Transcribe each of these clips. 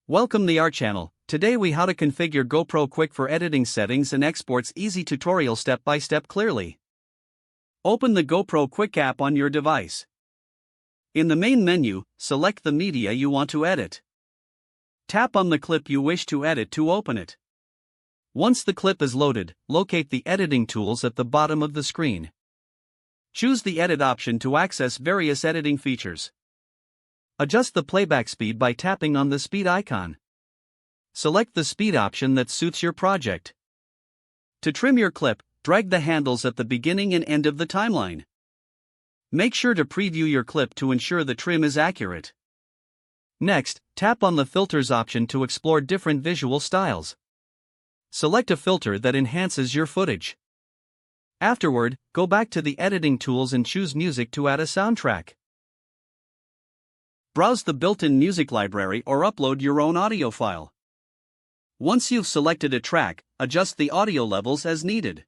Welcome to our channel. Today we how to configure GoPro Quik for editing settings and exports. Easy tutorial step by step clearly. Open the GoPro Quik app on your device. In the main menu, select the media you want to edit. Tap on the clip you wish to edit to open it. Once the clip is loaded, locate the editing tools at the bottom of the screen. Choose the edit option to access various editing features. Adjust the playback speed by tapping on the speed icon. Select the speed option that suits your project. To trim your clip, drag the handles at the beginning and end of the timeline. Make sure to preview your clip to ensure the trim is accurate. Next, tap on the filters option to explore different visual styles. Select a filter that enhances your footage. Afterward, go back to the editing tools and choose music to add a soundtrack. Browse the built-in music library or upload your own audio file. Once you've selected a track, adjust the audio levels as needed.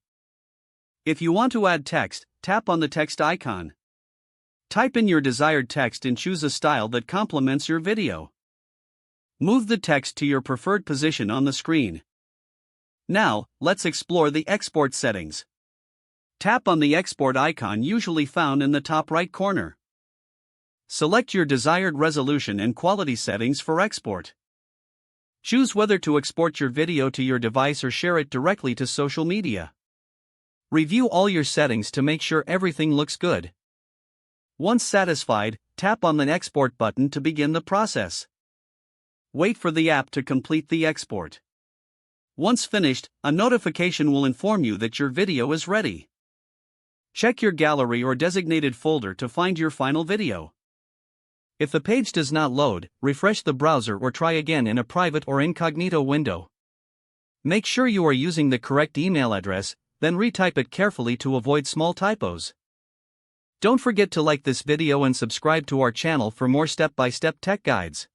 If you want to add text, tap on the text icon. Type in your desired text and choose a style that complements your video. Move the text to your preferred position on the screen. Now, let's explore the export settings. Tap on the export icon usually found in the top right corner. Select your desired resolution and quality settings for export. Choose whether to export your video to your device or share it directly to social media. Review all your settings to make sure everything looks good. Once satisfied, tap on the export button to begin the process. Wait for the app to complete the export. Once finished, a notification will inform you that your video is ready. Check your gallery or designated folder to find your final video. If the page does not load, refresh the browser or try again in a private or incognito window. Make sure you are using the correct email address, then retype it carefully to avoid small typos. Don't forget to like this video and subscribe to our channel for more step-by-step tech guides.